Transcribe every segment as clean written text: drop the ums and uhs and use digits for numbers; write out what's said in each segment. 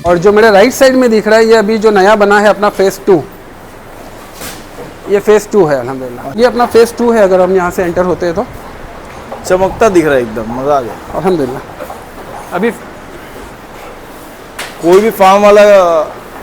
और जो मेरे राइट साइड में दिख रहा है ये अभी जो नया बना है अपना फेज़ 2, ये फेज़ 2 है अल्हम्दुलिल्लाह। ये अपना फेज़ 2 है, अगर हम यहाँ से एंटर होते हैं तो चमकता दिख रहा है एकदम, मज़ा आ गया अल्हम्दुलिल्लाह। अभी कोई भी फार्म वाला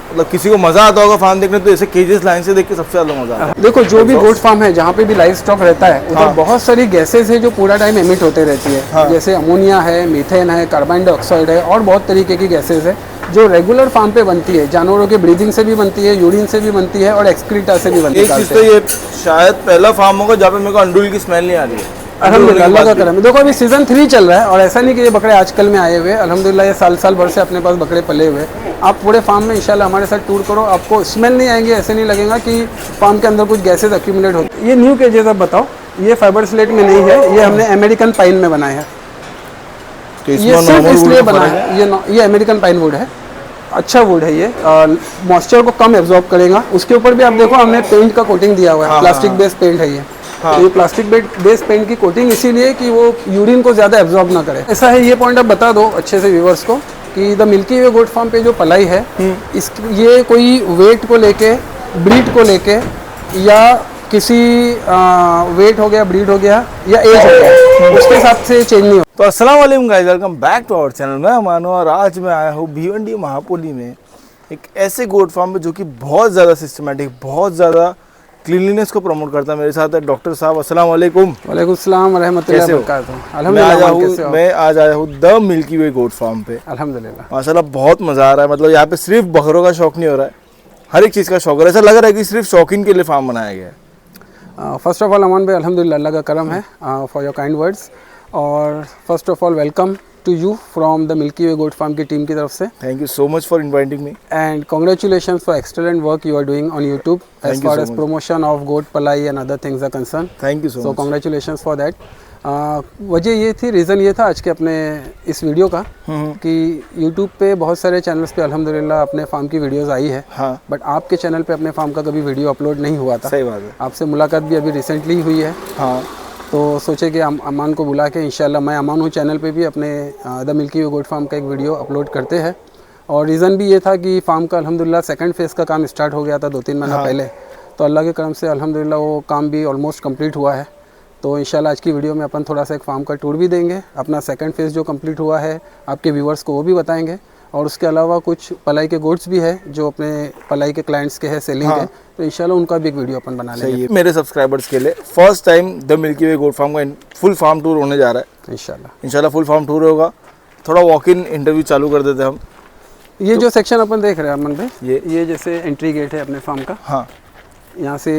मतलब किसी को मज़ा आता होगा फार्म देखने, तो ऐसे केजेस लाइन से देख के सबसे ज़्यादा मज़ा आता है। देखो जो भी गोट फार्म है जहाँ पे भी लाइव स्टॉक रहता है उधर बहुत सारी गैसेज है जो पूरा टाइम एमिट होते रहती है। जैसे अमोनिया है, मीथेन है, कार्बन डाइऑक्साइड है और बहुत तरीके की गैसेज है जो रेगुलर फार्म पे बनती है। जानवरों के ब्रीदिंग से भी बनती है, यूरिन से भी बनती है और एक्सक्रीटा से भी बनती है। एक चीज़ तो ये शायद पहला फार्म होगा जहाँ पे मेरे को अंडुल की स्मेल नहीं आ रही है। अल्हम्दुलिल्लाह, अल्लाह का करम। देखो अभी सीजन 3 चल रहा है और ऐसा नहीं कि ये बकरे आजकल में आए हुए, अल्हम्दुलिल्लाह ये साल भर से अपने पास बकरे पले हुए। आप पूरे फार्म में इंशाल्लाह हमारे साथ टूर करो, आपको स्मेल नहीं आएंगे, ऐसे नहीं लगेगा कि फार्म के अंदर कुछ गैसेज अक्यूमुलेट होती। ये न्यू केजेस अब बताओ, ये फाइबर स्लेट में नहीं है, ये हमने अमेरिकन पाइन में बनाया है। तो ये सिर्फ इसलिए बना है, ये अमेरिकन पाइन वुड है, अच्छा वुड है ये, मॉइस्चर को कम एब्जॉर्ब करेगा। उसके ऊपर भी आप देखो हमने पेंट का कोटिंग दिया हुआ है, प्लास्टिक बेस्ड पेंट है ये। तो ये प्लास्टिक बेस्ड पेंट की कोटिंग इसीलिए कि वो यूरिन को ज़्यादा एब्जॉर्ब ना करे। ऐसा है, ये पॉइंट आप बता दो अच्छे से व्यूवर्स को कि the milky way goat farm पे जो पलाई है इस ये कोई वेट को लेके, ब्रीड को लेके या किसी वेट हो गया, ब्रीड हो गया या एज हो गया, उसके हिसाब से चेंज नहीं हो। तो अस्सलाम वालेकुम guys, welcome back to our channel. मैं मानो और आज मैं आया हूँ भिवंडी महापोली में एक ऐसे गोट फार्म में जो कि बहुत ज़्यादा सिस्टमेटिक, बहुत ज़्यादा क्लीनलीनेस को प्रमोट करता है। मेरे साथ है डॉक्टर साहब। अस्सलाम वालेकुम। वालेकुम सलाम व रहमतुल्लाहि व बरकातहू। अल्हम्दुलिल्लाह, मैं आज आया हूँ the milky way goat farm पे। अल्हम्दुलिल्लाह माशाल्लाह बहुत मज़ा आ रहा है। मतलब यहाँ पे सिर्फ बकरों का शौक नहीं हो रहा है, हर एक चीज़ का शौक है। ऐसा लग रहा है कि सिर्फ शौकीन के लिए फार्म बनाया गया है। फर्स्ट ऑफ ऑल अमान भाई अल्हम्दुलिल्लाह, अल्लाह का करम है फॉर योर काइंड वर्ड्स। और first of all welcome to you from the milky way goat Farm की टीम की तरफ से। Thank you so much for inviting me and congratulations for excellent work you are doing on YouTube as far as promotion of goat पलाई and other things are concern. Thank you so much. Congratulations for that. वजह ये थी, reason ये था आज के अपने इस वीडियो का कि यूट्यूब पे बहुत सारे चैनल्स पे अल्हम्दुलिल्लाह अपने फार्म की वीडियोस आई है। हाँ। बट आपके चैनल पे अपने फार्म का कभी वीडियो अपलोड नहीं हुआ था। सही बात है। आपसे मुलाकात भी अभी रिसेंटली हुई है। हाँ। तो सोचे कि अमान को बुला के इंशाल्लाह, मैं अमान हूँ चैनल पे भी अपने the milky way goat Farm का एक वीडियो अपलोड करते हैं। और रीज़न भी ये था कि फार्म का अल्हम्दुलिल्लाह सेकंड फेज़ का काम स्टार्ट हो गया था 2-3 महीना पहले। तो अल्लाह के करम से अल्हम्दुलिल्लाह वो काम भी ऑलमोस्ट कंप्लीट हुआ है। तो इंशाल्लाह आज की वीडियो में अपन थोड़ा सा एक फार्म का टूर भी देंगे, अपना सेकंड फेज़ जो कंप्लीट हुआ है आपके व्यूवर्स को वो भी बताएंगे। और उसके अलावा कुछ पलाई के गोट्स भी है जो अपने पलाई के क्लाइंट्स के हैं सेलिंग के, तो इंशाल्लाह उनका भी एक वीडियो अपन बना लेंगे। मेरे सब्सक्राइबर्स के लिए first time the milky way goat Farm का फुल फार्म टूर होने जा रहा है। इंशाल्लाह फुल फार्म टूर होगा। थोड़ा वॉक इन इंटरव्यू चालू कर देते हैं हम। ये तो जो सेक्शन अपन देख रहे हैं अमन भाई, ये जैसे एंट्री गेट है अपने फार्म का। हाँ। यहाँ से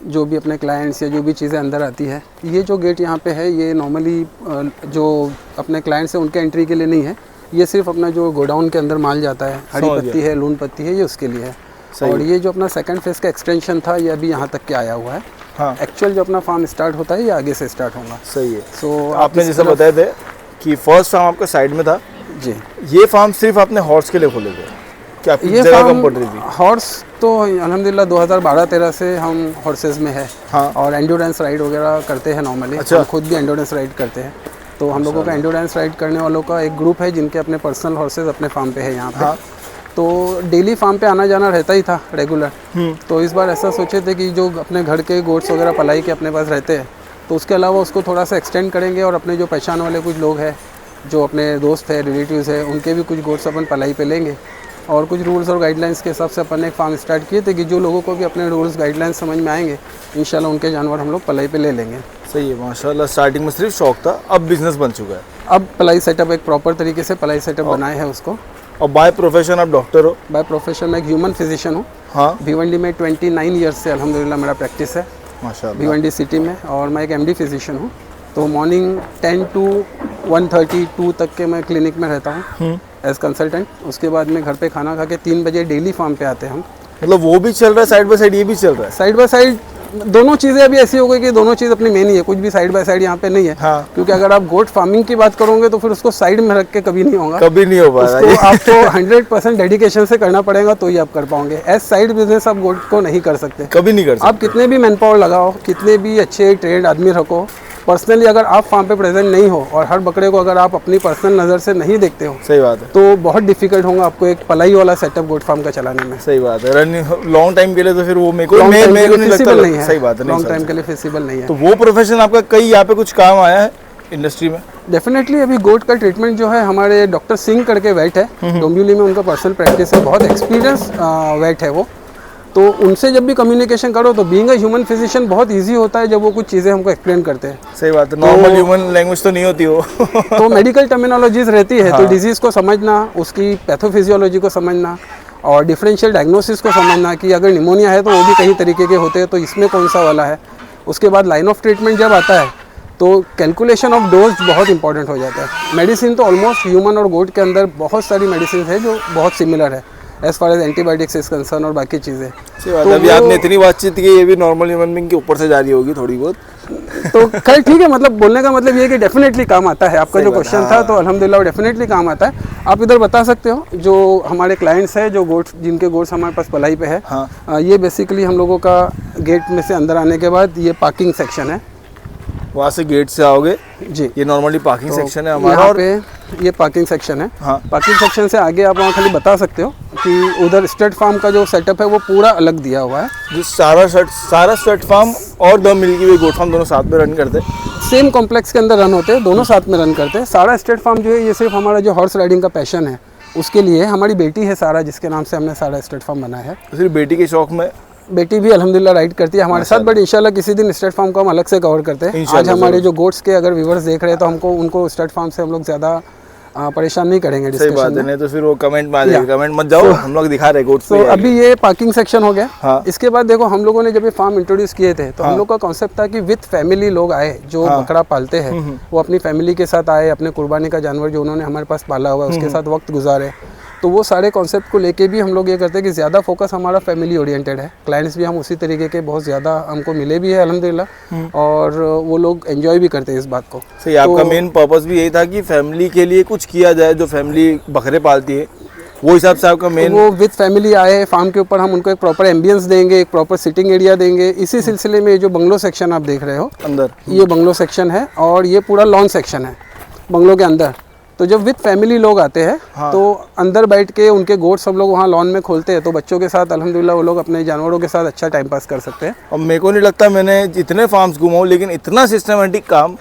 जो भी अपने क्लाइंट्स या जो भी चीज़ें अंदर आती है, ये जो गेट यहाँ पे है ये नॉर्मली जो अपने क्लाइंट्स हैं उनके एंट्री के लिए नहीं है। ये सिर्फ अपना जो गोडाउन के अंदर माल जाता है, हरी पत्ती है, लून पत्ती है, ये उसके लिए है। और ये जो अपना सेकंड फेज़ का एक्सटेंशन था ये अभी यहाँ तक के आया हुआ है। हाँ। एक्चुअल जो अपना फार्म स्टार्ट होता है ये आगे से स्टार्ट होगा। सही है। सो आपने जैसे बताए थे कि फर्स्ट फार्म आपका साइड में था जी, ये फार्म सिर्फ आपने हॉर्स के लिए खोले थे क्या? ये जगह फार्म कम पड़ रही थी? हॉर्स तो अल्हम्दुलिल्लाह 2012-13 से हम हॉर्सेज में है। हाँ। और एंड्योरेंस राइड वगैरह करते हैं नॉर्मली। अच्छा। हम खुद भी एंड्योरेंस राइड करते हैं। तो हम लोगों का एंड्योरेंस राइड करने वालों का एक ग्रुप है जिनके अपने पर्सनल हॉर्सेज अपने फार्म पे है यहाँ पे। हाँ। तो डेली फार्म पे आना जाना रहता ही था रेगुलर। तो इस बार ऐसा सोचे थे कि जो अपने घर के गोट्स वगैरह पलाई के अपने पास रहते हैं तो उसके अलावा उसको थोड़ा सा एक्सटेंड करेंगे और अपने जो पहचान वाले कुछ लोग हैं, जो अपने दोस्त है, रिलेटिव्स है, उनके भी कुछ गोट्स अपन पलाई पे लेंगे। और कुछ रूल्स और गाइडलाइंस के हिसाब से अपन ने एक फार्म स्टार्ट किए थे कि जो लोगों को भी अपने रूल्स गाइडलाइंस समझ में आएंगे इंशाल्लाह उनके जानवर हम लोग पलाई पे ले लेंगे। सही है माशाल्लाह। स्टार्टिंग में सिर्फ शौक था, अब बिजनेस बन चुका है। अब पलाई सेटअप एक प्रॉपर तरीके से पलाई सेटअप बनाए हैं उसको। और बाय प्रोफेशन आप डॉक्टर हो? बाय प्रोफेशन मैं एक ह्यूमन फिजिशियन हूँ। हाँ। भिवंडी में 29 ईयर्स से अल्हम्दुलिल्लाह मेरा प्रैक्टिस है माशाल्लाह भिवंडी सिटी में। और मैं एक MD फिजिशियन हूँ। तो मॉर्निंग 10 to 1:32 तक के मैं क्लिनिक में रहता हूँ एज कंसल्टेंट। उसके बाद में घर पे खाना खा के 3 बजे डेली फार्म पे आते हैं हम। मतलब वो भी चल रहा है साइड बाय साइड, ये भी चल रहा है साइड बाय साइड। दोनों चीज़ें अभी ऐसी हो गई कि दोनों चीज़ अपनी मेन ही है, कुछ भी साइड बाय साइड यहाँ पे नहीं है। हाँ। क्योंकि अगर आप गोट फार्मिंग की बात करोगे तो फिर उसको साइड में रख के कभी नहीं होगा, कभी नहीं हो पाएगा। आपको 100% डेडिकेशन से करना पड़ेगा तो ही आप कर पाओगे। एज साइड बिजनेस आप गोट को नहीं कर सकते, कभी नहीं कर सकते। आप कितने भी मैन पावर लगाओ, कितने भी अच्छे ट्रेंड आदमी रखो, पर्सनली अगर आप फार्म पे प्रेजेंट नहीं हो और हर बकरे को अगर आप अपनी पर्सनल नज़र से नहीं देखते हो, सही बात है, तो बहुत डिफिकल्ट होगा आपको एक पलाई वाला सेटअप गोट फार्म का चलाने में। सही बात है, रनिंग लॉन्ग टाइम के लिए तो फिर वो मेरे को नहीं लगता, सही बात है, लॉन्ग टाइम के लिए फिजिबल नहीं है। तो वो प्रोफेशन आपका कई यहाँ पे कुछ काम आया है इंडस्ट्री में? डेफिनेटली अभी गोट का ट्रीटमेंट जो है, हमारे डॉक्टर सिंह करके वेट है डोंबिवली में, उनका पर्सनल प्रैक्टिस है, बहुत एक्सपीरियंस वेट है वो। तो उनसे जब भी कम्युनिकेशन करो तो बीइंग अ ह्यूमन फिजिशियन बहुत इजी होता है जब वो कुछ चीज़ें हमको एक्सप्लेन करते हैं। सही बात है, नॉर्मल ह्यूमन लैंग्वेज तो नहीं होती वो। तो मेडिकल टर्मिनोलॉजीज रहती है, तो डिजीज़ को समझना, उसकी पैथोफिजियोलॉजी को समझना और डिफरेंशियल डायग्नोसिस को समझना कि अगर निमोनिया है तो वो भी कई तरीके के होते हैं, तो इसमें कौन सा वाला है। उसके बाद लाइन ऑफ ट्रीटमेंट जब आता है तो कैलकुलेशन ऑफ डोज बहुत इंपॉर्टेंट हो जाता है। मेडिसिन तो ऑलमोस्ट ह्यूमन और गोट के अंदर बहुत सारी मेडिसिन है जो बहुत सिमिलर है as far as antibiotics is concern और बाकी चीज़ें। तो अभी आपने इतनी बातचीत की, ये भी नॉर्मल ह्यूमन बीइंग के ऊपर से जा रही होगी थोड़ी बहुत। तो खैर ठीक है, मतलब बोलने का मतलब ये है कि डेफिनेटली काम आता है। आपका जो क्वेश्चन था तो अल्हम्दुलिल्लाह डेफिनेटली काम आता है। आप इधर बता सकते हो जो हमारे क्लाइंट्स हैं, जो गोट्स, जिनके गोट्स हमारे पास पलाई पे है, ये बेसिकली हम लोगों का गेट में से अंदर आने के बाद ये पार्किंग सेक्शन है। वहाँ से गेट से आओगे जी, ये नॉर्मली पार्किंग तो सेक्शन है हमारा, यहाँ और पे ये पार्किंग सेक्शन है। हाँ। पार्किंग सेक्शन से आगे आप वहाँ खाली बता सकते हो कि उधर स्टड फार्म का जो सेटअप है वो पूरा अलग दिया हुआ है। जो सारा स्टड फार्म और the milky way goat Farm दोनों साथ में रन करते हैं, सेम कॉम्प्लेक्स के अंदर रन होते हैं, दोनों साथ में रन करते हैं। सारा स्टड फार्म जो है ये सिर्फ हमारा जो हॉर्स राइडिंग का पैशन है उसके लिए, हमारी बेटी है सारा, जिसके नाम से हमने सारा स्टड फार्म बनाया है। तो सिर्फ बेटी के शौक में? बेटी भी अल्हम्दुलिल्लाह राइड करती है हमारे साथ, बट इंशाल्लाह किसी दिन स्टड फार्म को हम अलग से कवर करते हैं। आज हमारे जो गोट्स के अगर व्यूवर्स देख रहे हैं तो हमको उनको स्टड फार्म से हम लोग ज़्यादा परेशान नहीं करेंगे सही बात है, नहीं तो फिर वो कमेंट में आ जाएगा, कमेंट मत जाओ, हम लोग दिखा रहे गोट्स। तो अभी ये पार्किंग सेक्शन हो गया। हाँ। इसके बाद देखो हम लोगों ने जब ये फार्म इंट्रोड्यूस किए थे तो हम लोग का कॉन्सेप्ट था कि विद फैमिली लोग आए जो बकरा पालते हैं, वो अपनी फैमिली के साथ आए, अपने कुर्बानी का जानवर जो उन्होंने हमारे पास पाला हुआ है उसके साथ वक्त गुजारे। तो वो सारे कॉन्सेप्ट को लेके भी हम लोग ये करते हैं कि ज़्यादा फोकस हमारा फैमिली ओरिएंटेड है। क्लाइंट्स भी हम उसी तरीके के बहुत ज़्यादा हमको मिले भी है अल्हम्दुलिल्लाह, और वो लोग एंजॉय भी करते हैं इस बात को। सही, आपका मेन पर्पस भी यही था कि फैमिली के लिए कुछ किया जाए, जो फैमिली बकरे पालती है वो हिसाब से आपका मेन। वो विद फैमिली आए फार्म के ऊपर, हम उनको एक प्रॉपर एम्बियंस देंगे, एक प्रॉपर सिटिंग एरिया देंगे। इसी सिलसिले में जो बंगलो सेक्शन आप देख रहे हो अंदर, ये बंगलो सेक्शन है और ये पूरा लॉन सेक्शन है बंगलो के अंदर। तो जब विद फैमिली लोग आते हैं तो अंदर बैठ के उनके गोट्स हम लोग वहाँ लॉन में खोलते हैं, तो बच्चों के साथ अल्हम्दुलिल्लाह वो लोग अपने जानवरों के साथ अच्छा टाइम पास कर सकते हैं। और मेरे को नहीं लगता, मैंने जितने फार्म्स घुमाऊँ लेकिन इतना सिस्टमेटिक काम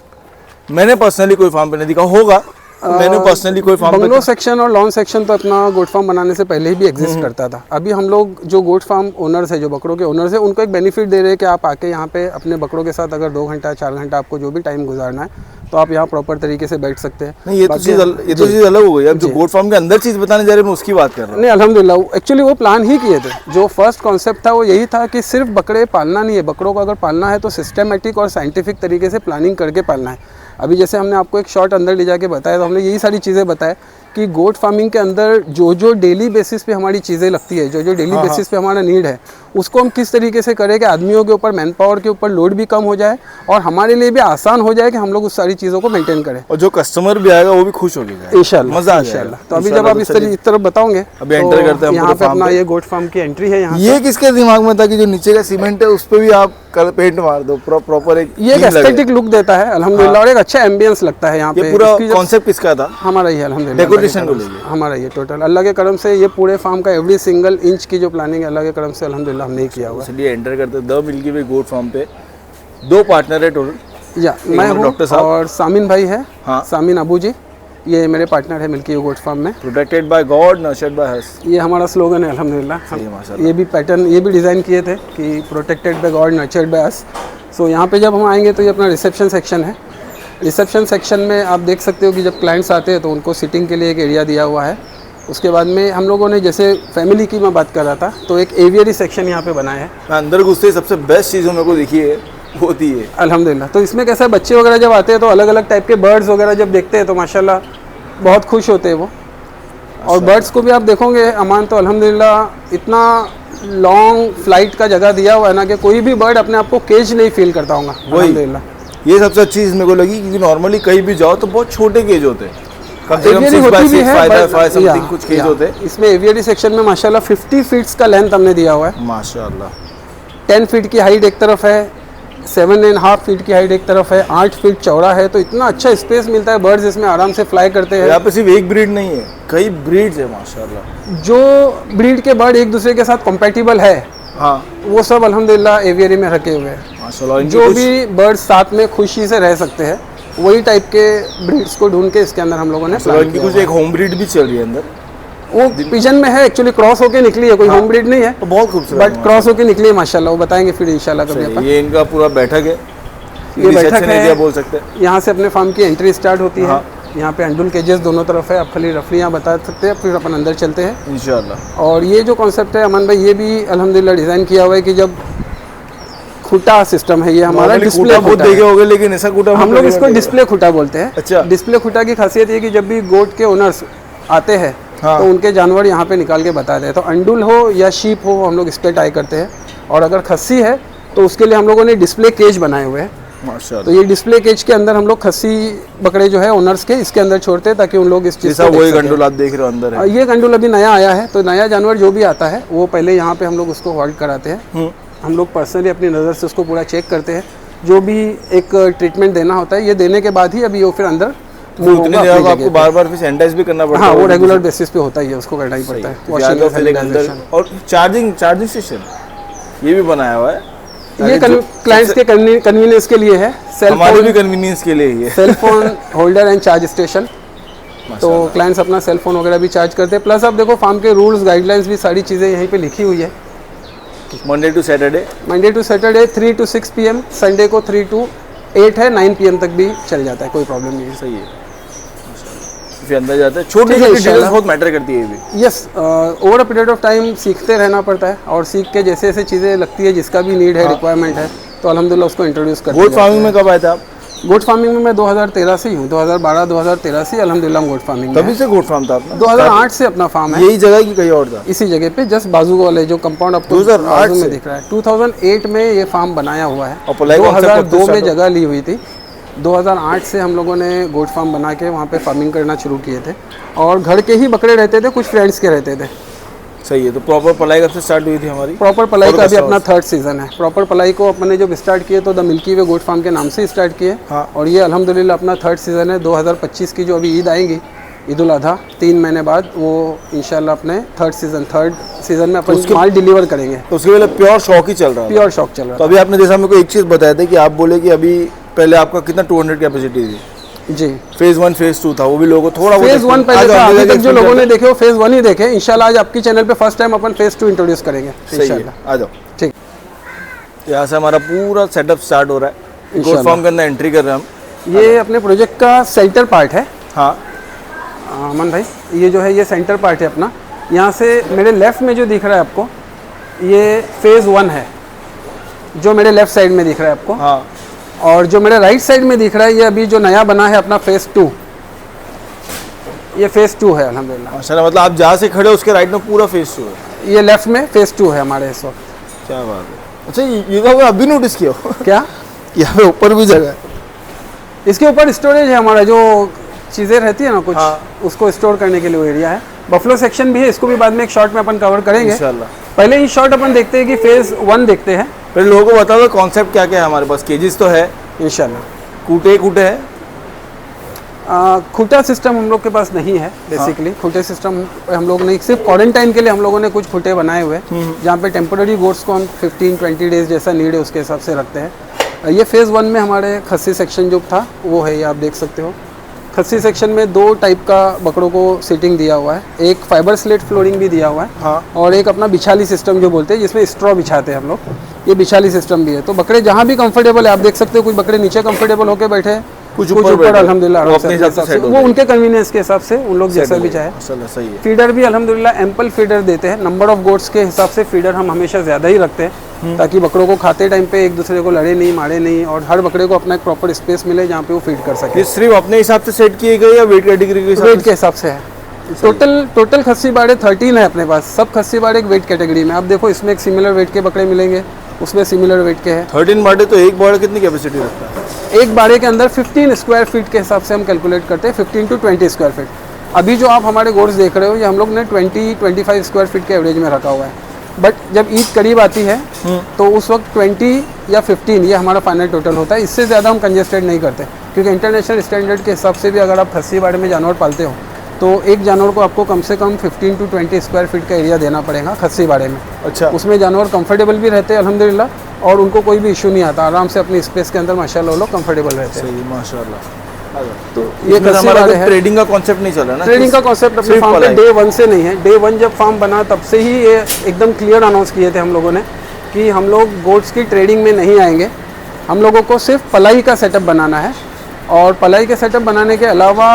मैंने पर्सनली कोई फार्म पे नहीं दिखा होगा। मैंने पर्सनली कोई फार्म, बंगलो सेक्शन और लॉन सेक्शन तो अपना गोट फार्म बनाने से पहले ही भी एग्जिस्ट करता था। अभी हम लोग जो गोट फार्म ओनर्स है, जो बकरों के ओनर्स है, उनको एक बेनिफिट दे रहे हैं कि आप आके यहाँ पे अपने बकरों के साथ अगर 2 घंटा 4 घंटा आपको जो भी टाइम गुजारना है तो आप यहाँ प्रॉपर तरीके से बैठ सकते हैं। नहीं, ये तो चीज़ अलग हो गई। अब जो गोट फार्म के अंदर चीज़ बताने जा रहे हैं मैं उसकी बात कर रहा हूँ। नहीं अल्हम्दुलिल्लाह, एक्चुअली वो प्लान ही किए थे। जो फर्स्ट कॉन्सेप्ट था वो यही था कि सिर्फ बकरे पालना नहीं है, बकरों को अगर पालना है तो सिस्टमेटिक और साइंटिफिक तरीके से प्लानिंग करके पालना है। अभी जैसे हमने आपको एक शॉट अंदर ले जाके बताया तो हमने यही सारी चीज़ें बताया कि गोट फार्मिंग के अंदर जो जो डेली बेसिस पे हमारी चीज़ें लगती है, जो जो डेली बेसिस पे हमारा नीड है, उसको हम किस तरीके से करें कि आदमियों के ऊपर, मैन पावर के ऊपर लोड भी कम हो जाए और हमारे लिए भी आसान हो जाए कि हम लोग उस सारी चीज़ों को मेंटेन करें, और जो कस्टमर भी आएगा वो भी खुश हो जाएगा इंशाल्लाह, मजा आ जाएगा। तो अभी जब आप इस तरफ बताओगे, अभी एंटर करते हैं यहाँ पे अपना ये गोट फार्म की एंट्री है। यहाँ ये किसके दिमाग में था कि जो नीचे का सीमेंट है उस पर भी आप पेंट मार दो, प्रॉपर एक ये एक एस्थेटिक लुक देता है अल्हम्दुलिल्लाह, और एक अच्छा एम्बियंस लगता है यहाँ पे। पूरा कॉन्सेप्ट किसका था? हमारा ही है अल्हम्दुलिल्लाह, डेकोरेशन को लेके हमारा ये टोटल अल्लाह के करम से ये पूरे फार्म का एवरी सिंगल इंच की जो प्लानिंग है अल्लाह के करम से अल्हम्दुलिल्लाह हमने किया हुआ है। इसलिए एंटर करते the milky way goat farm पे 2 पार्टनर है टोटल। या मैं हूँ डॉक्टर साहब और सामिन भाई है। हाँ। सामिन अबू जी, ये मेरे पार्टनर है मिल्की वे गोट फार्म में। Protected by God, nurtured by us, ये हमारा स्लोगन है अल्हम्दुलिल्लाह। ये भी पैटर्न ये भी डिज़ाइन किए थे कि protected by God, nurtured by us. So यहाँ पे जब हम आएंगे तो ये अपना रिसेप्शन सेक्शन है। रिसेप्शन सेक्शन में आप देख सकते हो कि जब क्लाइंट्स आते हैं तो उनको सिटिंग के लिए एक एरिया दिया हुआ है। उसके बाद में हम लोगों ने, जैसे फैमिली की मैं बात कर रहा था, तो एक एवियरी सेक्शन यहाँ पे बनाया है। अंदर घुसते ही सबसे बेस्ट चीज़ों मेरे को दिखी है होती है अल्हम्दुलिल्लाह। तो इसमें कैसा है, बच्चे वगैरह जब आते हैं तो अलग अलग टाइप के बर्ड्स वगैरह जब देखते हैं तो माशाल्लाह बहुत खुश होते हैं वो। और बर्ड्स को भी आप देखोगे अमान, तो अल्हम्दुलिल्लाह इतना लॉन्ग फ्लाइट का जगह दिया हुआ है ना कि कोई भी बर्ड अपने आप को केज नहीं फील करता होगा अल्हम्दुलिल्लाह। ये सबसे अच्छी चीज़ मेरे को लगी, क्योंकि नॉर्मली कहीं भी जाओ तो बहुत छोटे केज होते हैं, एवियरी होती भी है, कुछ केज होते हैं। इसमें एवियरी सेक्शन में माशाल्लाह 50 फीट्स का लेंथ हमने दिया हुआ है माशाल्लाह। 10 फीट की हाइट एक तरफ है, 7.5 फीट की हाइट एक तरफ है, 8 फीट चौड़ा है, तो इतना अच्छा स्पेस मिलता है, बर्ड्स इसमें आराम से फ्लाई करते हैं। यहाँ पे सिर्फ एक ब्रीड नहीं है, कई ब्रीड्स है माशाल्लाह। जो ब्रीड के बर्ड एक दूसरे के साथ कंपैटिबल है, हाँ, वो सब अल्हम्दुलिल्लाह एवियरी में रखे हुए हैं। माशाल्लाह। जो भी बर्ड साथ में खुशी से रह सकते हैं, वही टाइप के ब्रीड्स को ढूंढ के इसके अंदर हम लोगों ने इनकी प्लान किया कुछ एक होम ब्रीड भी चल रही है अंदर, वो पिजन में है, एक्चुअली क्रॉस होके निकली है, कोई होम ब्रीड नहीं है, तो बहुत खूबसूरत बट क्रॉस होके निकली है माशाल्लाह। वो बताएंगे फिर इंशाल्लाह कभी अपन। ये इनका पूरा बैठक है, ये बैठक रिसेप्शन एरिया है, बोल सकते हैं। यहाँ से अपने फार्म की एंट्री स्टार्ट होती है। हाँ। यहाँ पे अंडुल केजेस दोनों तरफ है, आप खाली रफली यहाँ बता सकते हैं, फिर अपन अंदर चलते हैं इंशाल्लाह। और ये जो कॉन्सेप्ट है अमन भाई, ये भी अल्हम्दुलिल्लाह डिज़ाइन किया हुआ है कि जब खूटा सिस्टम है, ये हमारा डिस्प्ले बहुत खूटा देखे है। होगे, लेकिन ऐसा खूटा हम लोग इसको डिस्प्ले खूटा बोलते हैं। अच्छा। डिस्प्ले खूटा की खासियत ये कि जब भी गोट के ओनर्स आते हैं, हाँ। तो उनके जानवर यहाँ पे निकाल के बताते हैं। तो अंडुल हो या शीप हो, हम लोग इस पे टाई करते हैं, और अगर खस्सी है तो उसके लिए हम लोगों ने डिस्प्ले केज बनाए हुए हैं। माशाल्लाह। तो ये डिस्प्ले केज के अंदर हम लोग खस्सी बकरे जो है ओनर्स के, इसके अंदर छोड़ते हैं ताकि उन लोग इस चीज़ जैसा को देख वही सकें। गंडोल आप देख रहे हो अंदर है। ये गंडुल अभी नया आया है, तो नया जानवर जो भी आता है वो पहले यहाँ पे हम लोग उसको होल्ड कराते हैं। हम लोग पर्सनली अपनी नज़र से उसको पूरा चेक करते हैं। जो भी एक ट्रीटमेंट देना होता है, ये देने के बाद ही अभी वो फिर अंदर move उतनी होगा जगह अपनी को आपको जगह पे। बार बार फिर सैनिटाइज भी करना पड़ता हाँ, है। वो रेगुलर बेसिस पे होता ही है, उसको करना ही पड़ता है। फिर आगे फिर एक अंदर Sanitization। और चार्जिंग स्टेशन ये भी बनाया हुआ है। ये क्लाइंट्स के कन्वीनियंस के लिए है, हमारे भी कन्वीनियंस के लिए ही है। Cell phone holder and charge station. तो क्लाइंट्स अपना सेल फोन वगैरह भी चार्ज करते हैं। प्लस आप देखो फार्म के रूल्स गाइडलाइंस भी सारी चीज़ें यहीं पे लिखी हुई है। Monday to Saturday 3 to 6 PM, Sunday को 3 to 8 है, 9 PM तक भी चल जाता है, कोई प्रॉब्लम नहीं है। सही है। फिर अंदर जाते हैं, छोटी ठीक है, छोटी डिटेल्स इंशाल्लाह। बहुत मैटर करती है ये भी। Yes, over a period of time सीखते रहना पड़ता है, और सीख के जैसे जैसे चीज़ें लगती है, जिसका भी नीड है, रिक्वायरमेंट है, तो अल्हम्दुलिल्लाह उसको इंट्रोड्यूस करते गोट हैं। फार्मिंग में कब आए थे आप? गोट फार्मिंग में मैं 2013 से ही हूँ, 2012-2013 से अल्हम्दुलिल्लाह गोट फार्मिंग में। तभी से गोट फार्म था आपका? 2008 से अपना फार्म है, यही जगह की कहीं और था? इसी जगह पे, जस्ट बाजू वाले जो कंपाउंड आपको 2008 बाजू में से? दिख रहा है। 2008 में ये फार्म बनाया हुआ है, और पलाई कौन सा 2002 में start जगह ली हुई थी। 2008 से हम लोगों ने गोट फार्म बना के वहाँ पे फार्मिंग करना शुरू किए थे, और घर के ही बकरे रहते थे, कुछ फ्रेंड्स के रहते थे। सही है। तो प्रॉपर पलाई कब से स्टार्ट हुई थी हमारी? प्रॉपर पलाई और का अभी कैसा अपना 3rd सीजन है। प्रॉपर पलाई को अपने जब स्टार्ट किए तो the milky way goat farm के नाम से स्टार्ट किए, हाँ। और ये अल्हम्दुलिल्लाह अपना 3rd सीजन है। 2025 की जो अभी ईद आएगी, ईद उल अधा, 3 महीने बाद, वो इंशाल्लाह अपने 3rd सीजन में अपन माल डिलीवर करेंगे। तो उसके पहले प्योर शौक ही चल रहा था। प्योर शॉक चल रहा तो अभी आपने जैसा मेरे को एक चीज़ बताया था कि आप बोले कि अभी पहले आपका कितना 200 कैपेसिटी थी, है जी। फेज 1 फेज 2 था, वो भी लोगों को थोड़ा फेज 1 पहले था, अभी तक जो लोगों ने देखे वो फेज 1 ही देखे। इंशाल्लाह आज आपकी चैनल पे फर्स्ट टाइम अपन फेज 2 इंट्रोड्यूस करेंगे इंशाल्लाह। आ जाओ। ठीक, यहाँ से हमारा पूरा सेटअप स्टार्ट हो रहा है, गोट इंशाल्लाह। फार्म के अंदर एंट्री कर रहे हैं हम। ये अपने प्रोजेक्ट का सेंटर पार्ट है हाँ, अमन भाई। ये जो है ये सेंटर पार्ट है अपना। यहाँ से मेरे लेफ्ट में जो दिख रहा है आपको, ये फेज 1 है, जो मेरे लेफ्ट साइड में दिख रहा है आपको। हाँ, और जो मेरे राइट साइड में दिख रहा है, ये अभी जो नया बना है अपना फेज 2, ये फेज 2 है अल्हम्दुलिल्लाह। माशाल्लाह। मतलब आप जहाँ से खड़े हो उसके राइट में पूरा फेज 2 है। ये लेफ्ट में फेज 2 है हमारे इस वक्त। क्या बात है। अच्छा, ये तो मैं अभी नोटिस किया क्या यहाँ पे ऊपर भी जगह है। इसके ऊपर स्टोरेज है हमारा, जो चीज़ें रहती है ना कुछ, हाँ। उसको स्टोर करने के लिए वो एरिया है। बफलो सेक्शन भी है, इसको भी बाद में एक शॉट में अपन कवर करेंगे। इंशाल्लाह। पहले ही शॉट अपन देखते हैं कि फेज 1 देखते हैं पहले लोगों को बता दो कॉन्सेप्ट क्या क्या है हमारे पास। केजेस तो है, इंशाल्लाह। कूटे है। खूटा सिस्टम हम लोग के पास नहीं है बेसिकली। खूटे सिस्टम हम लोग नहीं, सिर्फ क्वारंटाइन के लिए हम लोगों ने कुछ खूटे बनाए हुए हैं, जहाँ पे टेम्पोररी गोट्स को हम 15-20 डेज जैसा नीड है उसके हिसाब से रखते हैं। ये फेज़ 1 में हमारे खस्सी सेक्शन जो था वो है, ये आप देख सकते हो। खस्सी सेक्शन में 2 टाइप का बकरों को सीटिंग दिया हुआ है, एक फाइबर स्लेट फ्लोरिंग भी दिया हुआ है, हाँ। और एक अपना बिछाली सिस्टम जो बोलते हैं, जिसमें स्ट्रॉ बिछाते हैं हम लोग, ये बिछाली सिस्टम भी है। तो बकरे जहाँ भी कंफर्टेबल है, आप देख सकते हो कुछ बकरे नीचे कंफर्टेबल होकर बैठे हैं, कुछ कुछ ऊपर ऊपर अल्हम्दुलिल्लाह आराम से अपने हिसाब से वो उनके कन्वीनियंस के हिसाब से उन लोग जैसा भी चाहे। माशाल्लाह सही है। फीडर भी अल्हम्दुलिल्लाह एम्पल फीडर देते हैं। नंबर ऑफ गोट्स के हिसाब से फीडर हम हमेशा ज़्यादा ही रखते हैं, ताकि बकरों को खाते टाइम पे एक दूसरे को लड़े नहीं, मारे नहीं, और हर बकरे को अपना एक प्रॉपर स्पेस मिले जहाँ पे वो फीड कर सके। ये सिर्फ अपने हिसाब से सेट किए गए या वेट कैटेगरी के हिसाब वेट से? के हिसाब से है। टोटल खस्सी बाड़े 13 है अपने पास। सब खस्सी बाड़े एक वेट कैटेगरी में। आप देखो इसमें एक सिमिलर वेट के बकरे मिलेंगे, उसमें सिमिलर वेट के हैं। 13 बाड़े, तो एक बाड़े कितनी कैपेसिटी रखता है? एक बाड़े के अंदर 15 स्क्वायर फीट के हिसाब से हम कैलकुलेट करते हैं, 15 to 20 स्क्वायर फीट। अभी जो आप हमारे गोट्स देख रहे हो, ये हम लोग ने 20-25 स्क्वायर फीट के एवरेज में रखा हुआ है। बट जब ईद करीब आती है तो उस वक्त 20 या 15 ये हमारा फाइनल टोटल होता है। इससे ज़्यादा हम कंजेस्टेड नहीं करते, क्योंकि इंटरनेशनल स्टैंडर्ड के हिसाब से भी अगर आप खस्सी बाड़े में जानवर पालते हो तो एक जानवर को आपको कम से कम 15 to 20 स्क्वायर फीट का एरिया देना पड़ेगा खस्सी बाड़े में। अच्छा। उसमें जानवर कंफर्टेबल भी रहते हैं अल्हम्दुलिल्लाह, और उनको कोई भी इशू नहीं आता, आराम से अपनी स्पेस के अंदर माशाल्लाह वो लोग कंफर्टेबल रहते हैं। सही, माशाल्लाह। तो ये हमारा ट्रेडिंग का कॉन्सेप्ट नहीं चल रहा ना? ट्रेडिंग का कॉन्सेप्ट अपने फार्म पे डे 1 से नहीं है। डे 1 जब फार्म बना तब से ही ये एकदम क्लियर अनाउंस किए थे हम लोगों ने कि हम लोग गोट्स की ट्रेडिंग में नहीं आएंगे, हम लोगों को सिर्फ पलाई का सेटअप बनाना है। और पलाई के सेटअप बनाने के अलावा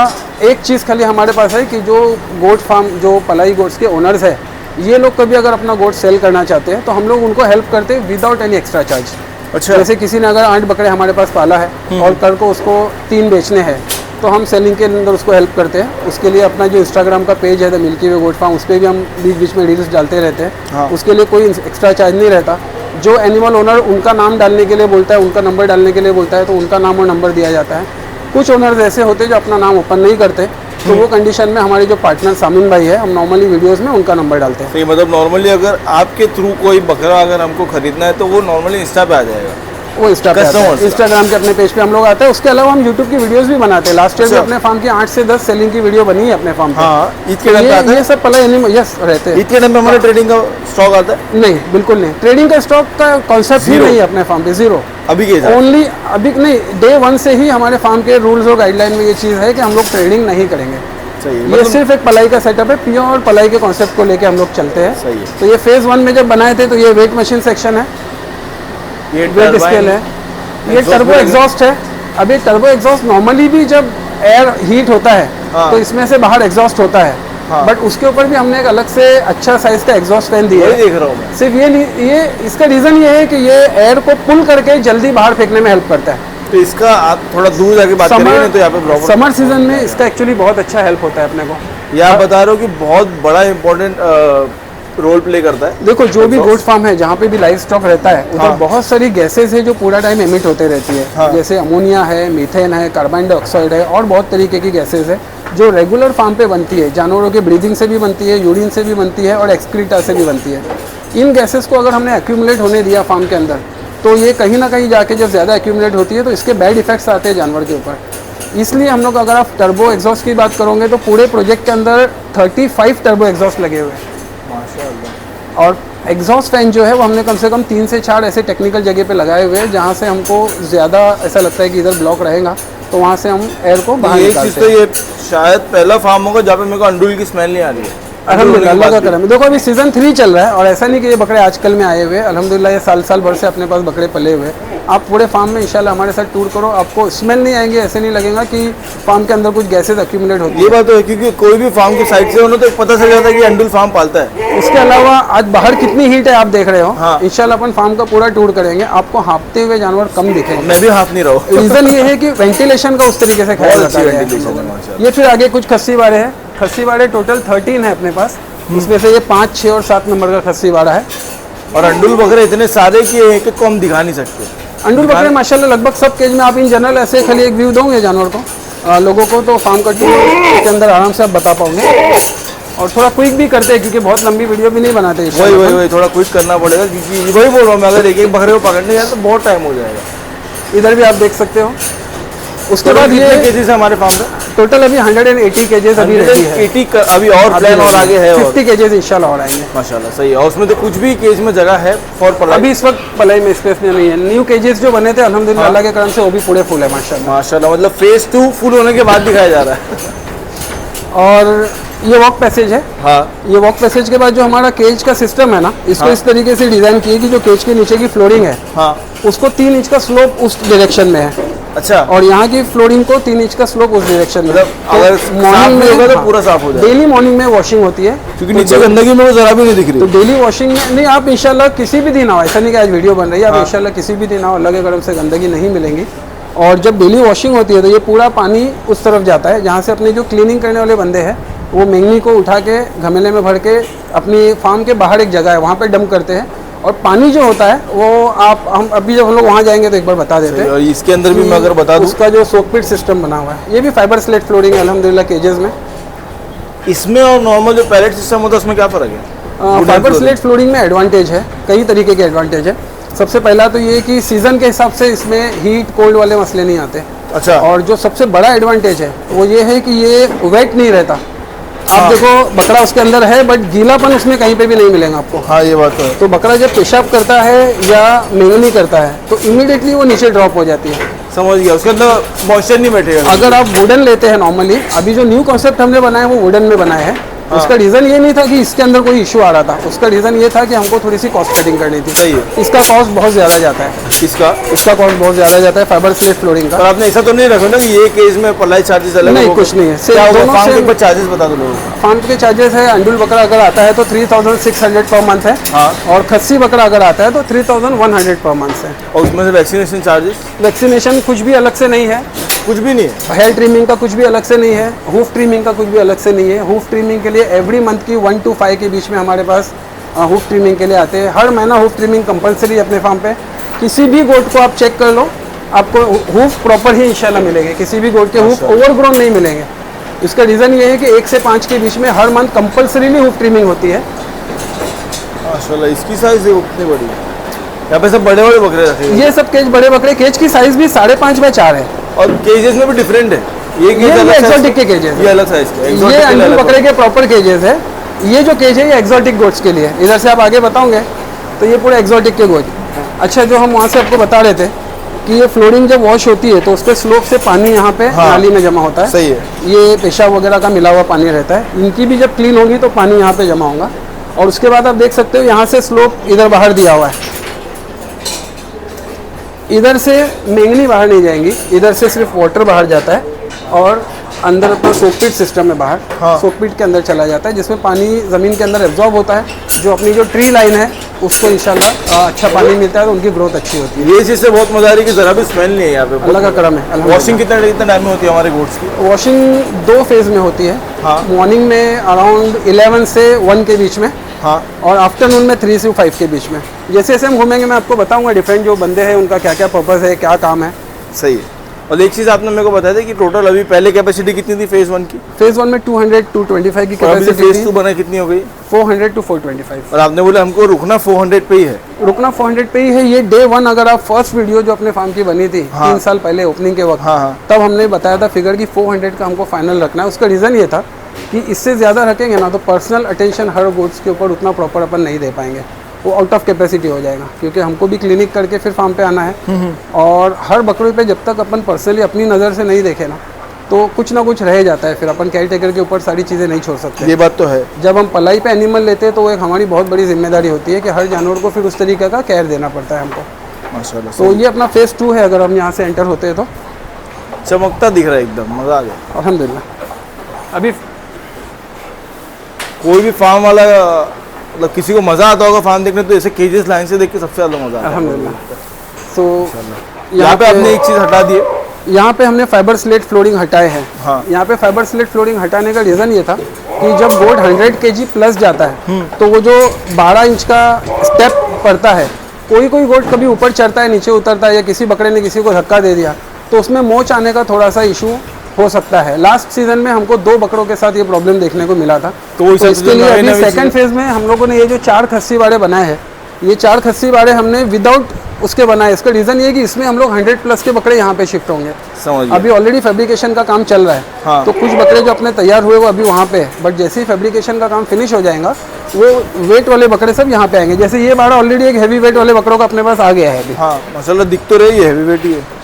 एक चीज़ खाली हमारे पास है कि जो गोट फार्म, जो पलाई गोट्स के ओनर्स है, ये लोग कभी अगर अपना गोट सेल करना चाहते हैं तो हम लोग उनको हेल्प करते हैं विदाउट एनी एक्स्ट्रा चार्ज। अच्छा। जैसे किसी ने अगर 8 बकरे हमारे पास पाला है और कल को उसको 3 बेचने हैं तो हम सेलिंग के अंदर उसको हेल्प करते हैं। उसके लिए अपना जो इंस्टाग्राम का पेज है the milky way goat farm, उस पर भी हम बीच बीच में रील्स डालते रहते हैं। हाँ। उसके लिए कोई एक्स्ट्रा चार्ज नहीं रहता। जो एनिमल ओनर उनका नाम डालने के लिए बोलता है, उनका नंबर डालने के लिए बोलता है, तो उनका नाम और नंबर दिया जाता है। कुछ ओनर्स ऐसे होते हैं जो अपना नाम ओपन नहीं करते, तो वो कंडीशन में हमारे जो पार्टनर सामिन भाई है, हम नॉर्मली वीडियोस में उनका नंबर डालते हैं। तो मतलब नॉर्मली अगर आपके थ्रू कोई बकरा अगर हमको खरीदना है तो वो नॉर्मली इंस्टा पे आ जाएगा, वो इंस्टा पे आता है, इंस्टाग्राम के अपने पेज पे हम लोग आते हैं। उसके अलावा हम यूट्यूब की वीडियोस भी बनाते हैं। लास्ट ईयर भी अपने फार्म की 8 से 10 सेलिंग की वीडियो बनी है अपने फार्म पे। हाँ, ईद के टाइम पे आता है ये सब पला एनिमल यस रहते हैं। ईद के टाइम पे हमारा ट्रेडिंग का स्टॉक आता है? नहीं, बिल्कुल नहीं, ट्रेडिंग का स्टॉक का कॉन्सेप्ट ही नहीं है अपने फार्म पे, जीरो। अभी के ओनली अभी नहीं, डे 1 से ही हमारे फार्म के रूल्स और गाइडलाइन में ये चीज़ है कि हम लोग ट्रेडिंग नहीं करेंगे। सही है, ये मतलब सिर्फ एक पलाई का सेटअप है, प्योर पलाई के कॉन्सेप्ट को लेके हम लोग चलते हैं। सही है। तो ये फेज 1 में जब बनाए थे तो ये वेट मशीन सेक्शन है, ये वेट स्केल है, ये टर्बो एग्जॉस्ट है। अब ये टर्बो एग्जॉस्ट नॉर्मली भी जब एयर हीट होता है हाँ। तो इसमें से बाहर एग्जॉस्ट होता है, हाँ। बट उसके ऊपर भी हमने एक अलग से अच्छा साइज का एग्जॉस्ट फैन दिया है। देख रहा हूँ मैं। सिर्फ ये इसका रीजन ये है कि ये एयर को पुल करके जल्दी बाहर फेंकने में हेल्प करता है। तो इसका आप थोड़ा दूर जाके बात करेंगे नहीं तो यहाँ पे प्रॉब्लम। समर सीजन में इसका एक्चुअली बहुत अच्छा हेल्प होता है अपने को। ये आप बता रहे हो कि बहुत बड़ा इंपॉर्टेंट रोल प्ले करता है। देखो जो भी गोट फार्म है जहाँ पे भी लाइव स्टॉक रहता है उधर हाँ। बहुत सारी गैसेस है जो पूरा टाइम एमिट होते रहती है। हाँ। जैसे अमोनिया है, मीथेन है, कार्बन डाइऑक्साइड है और बहुत तरीके की गैसेस है जो रेगुलर फार्म पे बनती है। जानवरों के ब्रीदिंग से भी बनती है, यूरिन से भी बनती है और एक्सक्रीटा से भी बनती है। इन गैसेस को अगर हमने एक्यूमुलेट होने दिया फार्म के अंदर तो ये कहीं ना कहीं जाके जब ज़्यादा एक्यूमुलेट होती है तो इसके बैड इफेक्ट्स आते हैं जानवर के ऊपर। इसलिए हम लोग अगर आप टर्बो एग्जॉस्ट की बात करोगे तो पूरे प्रोजेक्ट के अंदर 35 टर्बो एग्जॉस्ट लगे हुए हैं माशाल्लाह। और एग्जॉस्ट फैन जो है वो हमने कम से कम 3 से 4 ऐसे टेक्निकल जगह पे लगाए हुए हैं जहाँ से हमको ज़्यादा ऐसा लगता है कि इधर ब्लॉक रहेगा तो वहाँ से हम एयर को बाहर ये निकालते चीज़ तो ये शायद पहला फार्म होगा जहाँ पे मेरे को अंडुल की स्मेल नहीं आ रही है। अल्हम्दुलिल्लाह, अल्लाह का करम है। देखो अभी सीजन 3 चल रहा है और ऐसा नहीं कि ये बकरे आजकल में आए हुए हैं। अल्हम्दुलिल्लाह ये साल भर से अपने पास बकरे पले हुए हैं। आप पूरे फार्म में इंशाल्लाह हमारे साथ टूर करो, आपको स्मेल नहीं आएंगे, ऐसे नहीं लगेगा कि फार्म के अंदर कुछ गैसेज एक्यूमुलेट होती है। ये बात तो है क्योंकि कोई भी फार्म की साइड से हो ना तो पता चल जाता है कि अंडुल फार्म पालता है। इसके अलावा आज बाहर कितनी हीट है आप देख रहे हो। हाँ। इंशाल्लाह अपन फार्म का पूरा टूर करेंगे, आपको हाँपते हुए जानवर कम दिखेंगे। मैं भी हाथ नहीं रहा हूँ। रीजन ये है कि वेंटिलेशन का उस तरीके से ख्याल बहुत रखा अच्छी गया है। ventilation है माशाल्लाह। ये फिर आगे कुछ खस्सी वाड़े हैं। खस्सी वाड़े टोटल 13 है अपने पास, इसमें से ये 5, 6 और 7 नंबर का खस्सी वाड़ा है। और अंडुल बकरे इतने सारे कि एक एक को हम दिखा नहीं सकते। अंडुल बकरे माशाल्लाह लगभग सब केज में आप इन जनरल ऐसे खाली एक व्यू दोगे जानवर को लोगों को तो फार्म का टूर के अंदर आराम से आप बता पाओगे। और थोड़ा क्विक भी करते हैं क्योंकि बहुत लंबी वीडियो भी नहीं बनाते। वही थोड़ा क्विक करना पड़ेगा क्योंकि वही बोल रहा हूँ मैं, अगर एक एक बकरे को पकड़ने जाए तो बहुत टाइम हो जाएगा। इधर भी आप देख सकते हो। उसके बाद ये केजेस है हमारे फार्म में टोटल अभी 180 केजेस अभी रहती है। 180 अभी और प्लान और आगे है 50 केजेस इंशाल्लाह और आएंगे माशाल्लाह। सही है। और उसमें तो कुछ भी केज में जगह है फॉर पलाई। अभी इस वक्त पलाई में स्पेस में नहीं है। न्यू केजेस जो बने थे अल्हम्दुलिल्लाह हाँ। अल्लाह के करम से वो भी पूरे फुल है माशाल्लाह। माशाल्लाह, मतलब फेज 2 फुल होने के बाद दिखाया जा रहा है। और ये वॉक पैसेज है। हाँ। ये वॉक पैसेज के बाद जो हमारा केज का सिस्टम है ना, इसको हाँ। इस तरीके से डिजाइन किए कि जो केज के नीचे की फ्लोरिंग है हाँ। उसको 3 इंच का स्लोप उस डायरेक्शन में है अच्छा। और यहाँ की फ्लोरिंग को 3 इंच का स्लोप उस डायरेक्शन में। मतलब अगर मॉर्निंग में होगा तो पूरा साफ हो जाएगा। डेली मॉर्निंग में वॉशिंग होती है क्योंकि नीचे गंदगी में वो जरा भी नहीं दिख रही। तो डेली वॉशिंग में नहीं, आप इंशाल्लाह किसी भी दिन आओ, ऐसा नहीं कि आज वीडियो बन रही है, आप हाँ। इंशाल्लाह किसी भी दिन आओ, अल्लाह के करम से गंदगी नहीं मिलेंगी। और जब डेली वॉशिंग होती है तो ये पूरा पानी उस तरफ जाता है जहाँ से अपने जो क्लीनिंग करने वाले बंदे हैं वो मेंगनी को उठा के घमेले में भर के अपनी फार्म के बाहर एक जगह है वहाँ पे डंप करते हैं। और पानी जो होता है वो हम अभी जब हम लोग वहाँ जाएंगे तो एक बार बता देते हैं। और इसके अंदर भी मैं अगर बता दूं, उसका जो सोकपिट सिस्टम बना हुआ है, ये भी फाइबर स्लेट फ्लोरिंग है अल्हम्दुलिल्लाह केजेस में। इसमें और नॉर्मल जो पैलेट सिस्टम होता है उसमें क्या फ़र्क है? फाइबर स्लेट फ्लोरिंग में एडवांटेज है, कई तरीके के एडवांटेज है। सबसे पहला तो ये कि सीजन के हिसाब से इसमें हीट कोल्ड वाले मसले नहीं आते। अच्छा। और जो सबसे बड़ा एडवांटेज है वो ये है कि ये वेट नहीं रहता। हाँ। आप देखो बकरा उसके अंदर है बट गीलापन उसमें कहीं पे भी नहीं मिलेगा आपको। हाँ ये बात तो है। तो बकरा जब पेशाब करता है या मेंगनी करता है तो इमीडिएटली वो नीचे ड्रॉप हो जाती है। समझ गया, उसके अंदर मॉइस्चर नहीं बैठेगा। अगर आप वुडन लेते हैं नॉर्मली, अभी जो न्यू कॉन्सेप्ट हमने बनाया है वो वुडन में बनाया है। हाँ। उसका रीज़न ये नहीं था कि इसके अंदर कोई इशू आ रहा था, उसका रीज़न ये था कि हमको थोड़ी सी कॉस्ट कटिंग करनी थी। सही है। इसका कॉस्ट बहुत ज़्यादा जाता है। इसका कॉस्ट बहुत ज़्यादा जाता है फाइबर स्लेट फ्लोरिंग का। और आपने ऐसा तो नहीं रखा ना कि ये केज में पलाई चार्जेस अलग? नहीं, कुछ नहीं है। क्या होगा फार्म के ऊपर चार्जेस बता दो लोगों को। फार्म के चार्जेस है, अंडुल बकरा अगर आता है तो 3600 पर मंथ है। हाँ। और खस्सी बकरा अगर आता है तो 3100 पर मंथ है। और उसमें से वैक्सीनेशन चार्जेस? वैक्सीनेशन कुछ भी अलग से नहीं है। कुछ भी नहीं है। हेयर ट्रिमिंग का कुछ भी अलग से नहीं है। हूफ ट्रिमिंग का कुछ भी अलग से नहीं है। हूफ ट्रिमिंग के लिए एवरी मंथ की 1 to 5 के बीच में हमारे पास हूफ ट्रिमिंग के लिए आते हैं। हर महीना हूफ ट्रिमिंग कंपलसरी अपने फार्म पे। किसी भी गोट को आप चेक कर लो, आपको हूफ प्रॉपर ही इंशाल्लाह मिलेंगे। किसी भी गोट के हूफ ओवरग्रोन नहीं मिलेंगे। इसका रीज़न ये है कि 1 से 5 के बीच में हर मंथ कंपलसरीली हूफ ट्रिमिंग होती है। माशाल्लाह, इसकी साइज देखो कितनी बड़ी है। यहाँ पे सब बड़े बड़े बकरे रखे हैं। ये सब केज बड़े बकरे, केज की साइज भी 5.5 by 4 है। और केजेस में भी डिफरेंट है। ये एक्सोटिक के केजेस, ये अलग साइज के, ये अंडुल बकरे के प्रॉपर केजेस है। ये जो केज है ये एक्सोटिक गोट्स के लिए। इधर से आप आगे बताओगे तो ये पूरे एक्सोटिक के गोट। अच्छा, जो हम वहाँ से आपको बता रहे थे कि ये फ्लोरिंग जब वॉश होती है तो उस पर स्लोप से पानी यहाँ पे नाली में जमा होता है। सही है। ये पेशाब वगैरह का मिला हुआ पानी रहता है। इनकी भी जब क्लीन होगी तो पानी यहाँ पे जमा होगा। और उसके बाद आप देख सकते हो यहाँ से स्लोप इधर बाहर दिया हुआ है। इधर से मेंगनी बाहर नहीं जाएंगी, इधर से सिर्फ वाटर बाहर जाता है और अंदर अपना सोकपिट सिस्टम है बाहर। हाँ। सोकपिट के अंदर चला जाता है जिसमें पानी ज़मीन के अंदर एब्जॉर्ब होता है। जो अपनी जो ट्री लाइन है उसको इंशाल्लाह अच्छा पानी मिलता है तो उनकी ग्रोथ अच्छी होती है। ये चीज़ से बहुत मजा आ रही है कि जरा भी स्मेल नहीं है यहाँ पे। अल्लाह का करम है। वॉशिंग कितना टाइम में होती है हमारे गोट्स की? वॉशिंग 2 फेज़ में होती है। हाँ। मॉर्निंग में अराउंड 11 से 1 के बीच में। हाँ। और आफ्टरनून में 3 से 5 के बीच में। जैसे जैसे हम घूमेंगे मैं आपको बताऊंगा डिफरेंट जो बंदे हैं उनका क्या क्या पर्पस है, क्या काम है। सही है। और एक चीज़ आपने मेरे को बताया था कि टोटल अभी पहले कैपेसिटी कितनी थी फेज़ 1 की? फेज़ 1 में 200-225 की कैपेसिटी थी। फेज़ 2 बना कितनी हो गई? 400 to 425। और आपने बोला हमको रुकना 400 पे ही है। रुकना 400 पे ही है। ये डे 1 अगर आप फर्स्ट वीडियो जो अपने फार्म की बनी थी 3 साल पहले ओपनिंग के वक्त, हाँ। तब हमने बताया था फिगर की 400 का हमको फाइनल रखना है। उसका रीज़न ये था कि इससे ज़्यादा रखेंगे ना तो पर्सनल अटेंशन हर गोट्स के ऊपर उतना प्रॉपर अपन नहीं दे पाएंगे, वो आउट ऑफ कैपेसिटी हो जाएगा। क्योंकि हमको भी क्लिनिक करके फिर फार्म पे आना है और हर बकरे पे जब तक अपन पर्सनली अपनी नज़र से नहीं देखे ना तो कुछ ना कुछ रह जाता है। फिर अपन केयर टेकर के ऊपर सारी चीज़ें नहीं छोड़ सकते। ये बात तो है। जब हम पलाई पे एनिमल लेते हैं तो वो एक हमारी बहुत बड़ी जिम्मेदारी होती है कि हर जानवर को फिर उस तरीके का केयर देना पड़ता है हमको। माशाल्लाह। तो ये अपना फेज़ 2 है। अगर हम यहाँ से एंटर होते हैं तो चमकता दिख रहा है एकदम, मज़ा आ गया अल्हम्दुलिल्लाह। अभी कोई भी फार्म वाला मतलब किसी को मज़ा आता होगा फार्म देखने तो ऐसे केजेस लाइन से देख के सबसे ज़्यादा मज़ा आता है। अल्हम्दुलिल्लाह। तो यहाँ पे आपने एक चीज़ हटा दी है। यहाँ पे हमने फाइबर स्लेट फ्लोरिंग हटाए हैं। हाँ। यहाँ पे फाइबर स्लेट फ्लोरिंग हटाने का रीज़न ये था कि जब गोट 100 kg प्लस जाता है तो वो जो 12 इंच का स्टेप पड़ता है, कोई कोई गोट कभी ऊपर चढ़ता है नीचे उतरता है या किसी बकरे ने किसी को धक्का दे दिया तो उसमें मोच आने का थोड़ा सा इशू हो सकता है। लास्ट सीजन में हमको 2 बकरों के साथ ये प्रॉब्लम देखने को मिला था। तो इसके लिए अभी सेकंड फेज में हम लोगों ने ये जो 4 खस्सी बाड़े बनाए हैं, ये 4 खस्सी बाड़े हमने विदाउट उसके बनाए। इसका रीज़न ये है कि इसमें हम लोग 100 प्लस के बकरे यहाँ पे शिफ्ट होंगे। समझ अभी ऑलरेडी फैब्रिकेशन का काम चल रहा है। हाँ। तो कुछ बकरे जो अपने तैयार हुए वो अभी वहाँ पे है, बट जैसे ही फैब्रिकेशन का काम फिनिश हो जाएगा वो वेट वाले बकरे सब यहाँ पे आएंगे। जैसे ये बाड़ा ऑलरेडी एक हैवी वेट वाले बकरों का अपने पास आ गया है अभी। हाँ माशाल्लाह, दिख तो रही है हैवी वेट ही है।